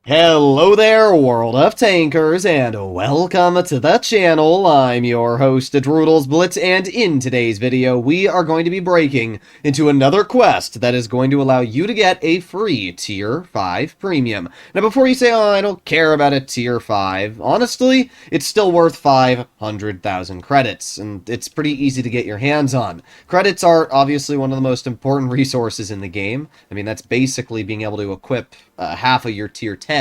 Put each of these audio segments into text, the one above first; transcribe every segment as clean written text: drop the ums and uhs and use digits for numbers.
Hello there, World of Tankers, and welcome to the channel. I'm your host, World of Blitz, and in today's video, we are going to be breaking into another quest that is going to allow you to get a free Tier 5 Premium. Now, before you say, oh, I don't care about a Tier 5, honestly, it's still worth 500,000 credits, and it's pretty easy to get your hands on. Credits are obviously one of the most important resources in the game. I mean, that's basically being able to equip half of your Tier 10.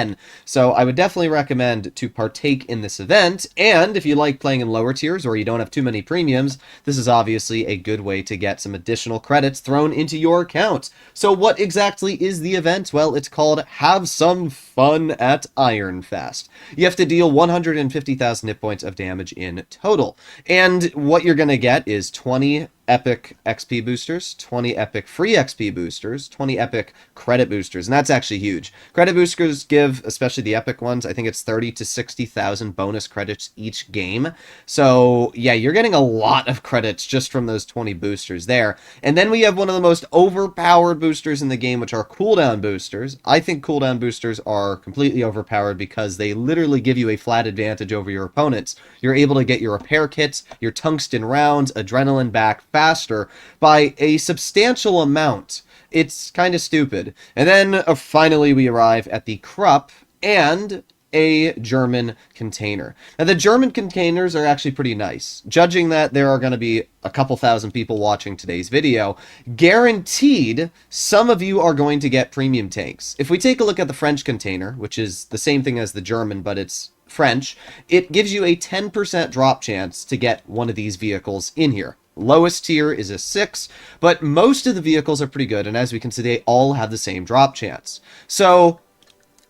So I would definitely recommend to partake in this event, and if you like playing in lower tiers or you don't have too many premiums, this is obviously a good way to get some additional credits thrown into your account. So what exactly is the event? Well, it's called Have Some Fun at Iron Fest. You have to deal 150,000 hit points of damage in total, and what you're going to get is 20 epic XP boosters, 20 epic free XP boosters, 20 epic credit boosters, and that's actually huge. Credit boosters give, especially the epic ones, I think it's 30 to 60,000 bonus credits each game. So yeah, you're getting a lot of credits just from those 20 boosters there. And then we have one of the most overpowered boosters in the game, which are cooldown boosters. I think cooldown boosters are completely overpowered because they literally give you a flat advantage over your opponents. You're able to get your repair kits, your tungsten rounds, adrenaline back faster by a substantial amount. It's kind of stupid. And then finally we arrive at the CRup and a German container. Now the German containers are actually pretty nice. Judging that there are going to be a couple thousand people watching today's video, guaranteed some of you are going to get premium tanks. If we take a look at the French container, which is the same thing as the German, but it's French, it gives you a 10% drop chance to get one of these vehicles in here. Lowest tier is a 6, but most of the vehicles are pretty good, and as we can see, they all have the same drop chance. So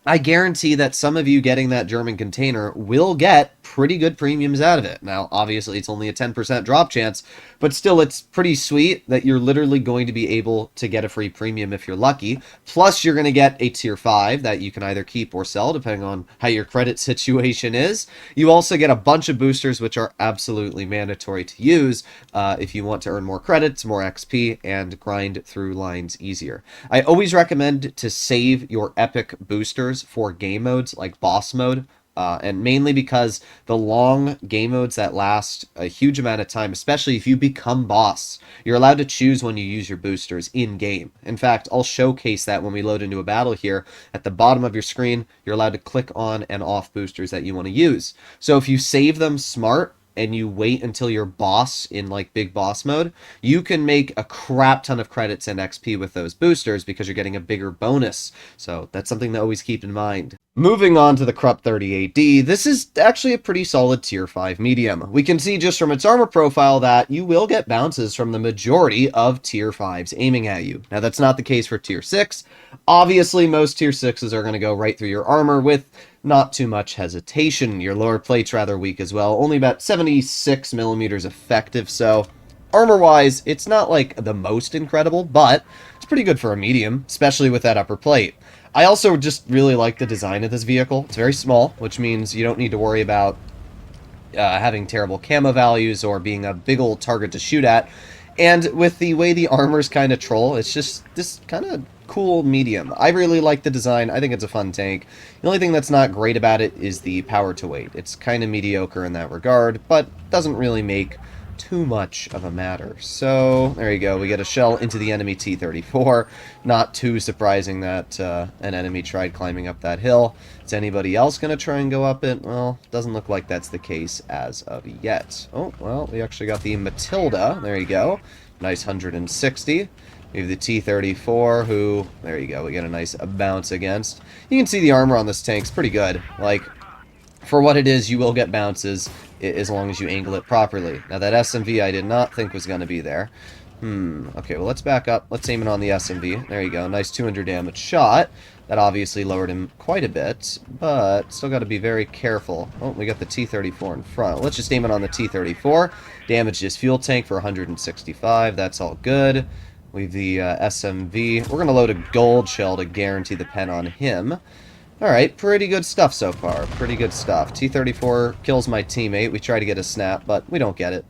I guarantee that some of you getting that German container will get pretty good premiums out of it. Now, obviously, it's only a 10% drop chance, but still, it's pretty sweet that you're literally going to be able to get a free premium if you're lucky. Plus, you're going to get a Tier 5 that you can either keep or sell, depending on how your credit situation is. You also get a bunch of boosters, which are absolutely mandatory to use if you want to earn more credits, more XP, and grind through lines easier. I always recommend to save your epic boosters for game modes like boss mode. And mainly because the long game modes that last a huge amount of time, especially if you become boss, you're allowed to choose when you use your boosters in-game. In fact, I'll showcase that when we load into a battle here. At the bottom of your screen, you're allowed to click on and off boosters that you want to use. So if you save them smart, and you wait until you're boss in like big boss mode, you can make a crap ton of credits and XP with those boosters because you're getting a bigger bonus. So that's something to always keep in mind. Moving on to the CRup 38D, this is actually a pretty solid Tier 5 medium. We can see just from its armor profile that you will get bounces from the majority of Tier 5s aiming at you. Now that's not the case for Tier 6. Obviously, most Tier 6s are going to go right through your armor with not too much hesitation. Your lower plate's rather weak as well, only about 76 millimeters effective, so armor-wise, it's not like the most incredible, but it's pretty good for a medium, especially with that upper plate. I also just really like the design of this vehicle. It's very small, which means you don't need to worry about having terrible camo values or being a big old target to shoot at. And with the way the armor's kind of troll, it's just this kind of cool medium. I really like the design. I think it's a fun tank. The only thing that's not great about it is the power to weight. It's kind of mediocre in that regard, but doesn't really make too much of a matter. So there you go, we get a shell into the enemy T-34. Not too surprising that an enemy tried climbing up that hill. Is anybody else going to try and go up it? Well, doesn't look like that's the case as of yet. Oh, well, we actually got the Matilda. There you go. Nice 160. We have the T-34, who, there you go, we get a nice bounce against. You can see the armor on this tank's pretty good. Like, for what it is, you will get bounces as long as you angle it properly. Now that SMV I did not think was going to be there. Okay, well let's back up. Let's aim it on the SMV. There you go, nice 200 damage shot. That obviously lowered him quite a bit, but still got to be very careful. Oh, we got the T-34 in front. Let's just aim it on the T-34. Damaged his fuel tank for 165. That's all good. We have the SMV. We're going to load a gold shell to guarantee the pen on him. Alright, pretty good stuff so far. Pretty good stuff. T-34 kills my teammate. We try to get a snap, but we don't get it.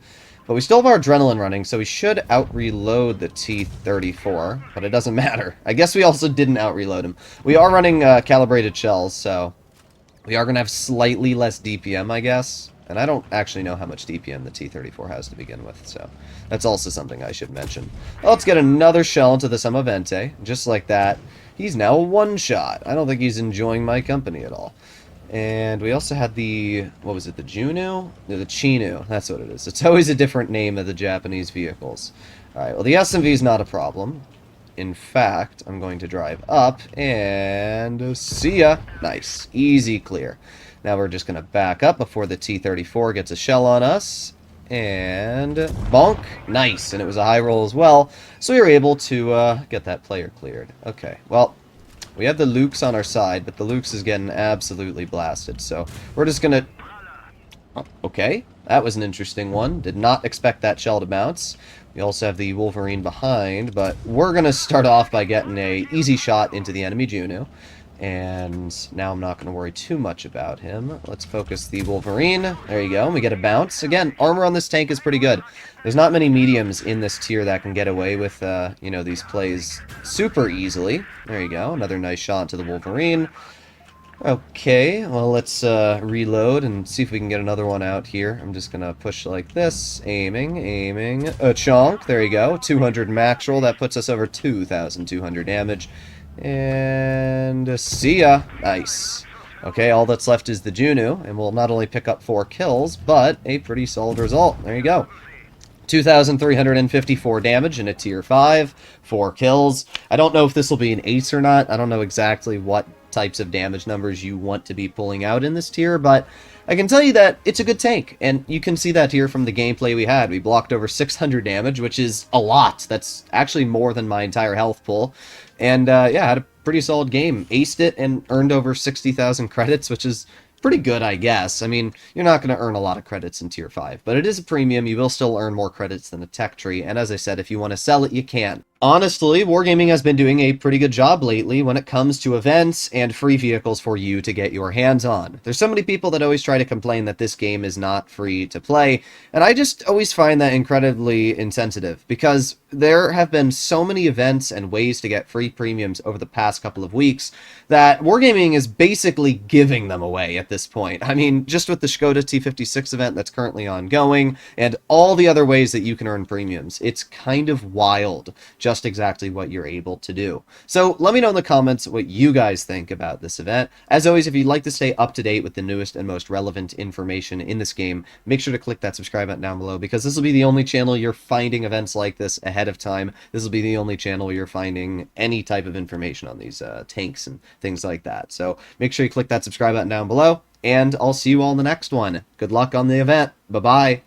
But we still have our adrenaline running, so we should out-reload the T-34, but it doesn't matter. I guess we also didn't out-reload him. We are running calibrated shells, so we are going to have slightly less DPM, I guess. And I don't actually know how much DPM the T-34 has to begin with, so that's also something I should mention. Well, let's get another shell into the Samavente, just like that. He's now a one-shot. I don't think he's enjoying my company at all. And we also had the, what was it, the Juno? No, the Chinu, that's what it is. It's always a different name of the Japanese vehicles. Alright, well the SMV is not a problem. In fact, I'm going to drive up and see ya. Nice, easy clear. Now we're just going to back up before the T-34 gets a shell on us. And bonk, nice, and it was a high roll as well. So we were able to get that player cleared. Okay, well, we have the Lukes on our side, but the Lukes is getting absolutely blasted. So we're just going to... Oh, okay, that was an interesting one. Did not expect that shell to bounce. We also have the Wolverine behind, but we're going to start off by getting a easy shot into the enemy Juno. And now I'm not going to worry too much about him. Let's focus the Wolverine. There you go. And we get a bounce. Again, armor on this tank is pretty good. There's not many mediums in this tier that can get away with, you know, these plays super easily. There you go. Another nice shot to the Wolverine. Okay, well, let's reload and see if we can get another one out here. I'm just going to push like this. Aiming. A chonk. There you go. 200 max roll. That puts us over 2,200 damage. And see ya. Nice. Okay, all that's left is the Juno, and we'll not only pick up 4 kills, but a pretty solid result. There you go. 2,354 damage in a tier 5, 4 kills. I don't know if this will be an ace or not. I don't know exactly what types of damage numbers you want to be pulling out in this tier, but I can tell you that it's a good tank, and you can see that here from the gameplay we had. We blocked over 600 damage, which is a lot. That's actually more than my entire health pool. And yeah, had a pretty solid game. Aced it and earned over 60,000 credits, which is pretty good, I guess. I mean, you're not going to earn a lot of credits in Tier 5, but it is a premium. You will still earn more credits than a tech tree, and as I said, if you want to sell it, you can. Honestly, Wargaming has been doing a pretty good job lately when it comes to events and free vehicles for you to get your hands on. There's so many people that always try to complain that this game is not free to play, and I just always find that incredibly insensitive, because there have been so many events and ways to get free premiums over the past couple of weeks that Wargaming is basically giving them away at this point. I mean, just with the Skoda T56 event that's currently ongoing, and all the other ways that you can earn premiums, it's kind of wild just exactly what you're able to do. So let me know in the comments what you guys think about this event. As always, if you'd like to stay up to date with the newest and most relevant information in this game, make sure to click that subscribe button down below, because this will be the only channel you're finding events like this ahead of time. This will be the only channel you're finding any type of information on these tanks and things like that. So make sure you click that subscribe button down below, and I'll see you all in the next one. Good luck on the event. Bye-bye.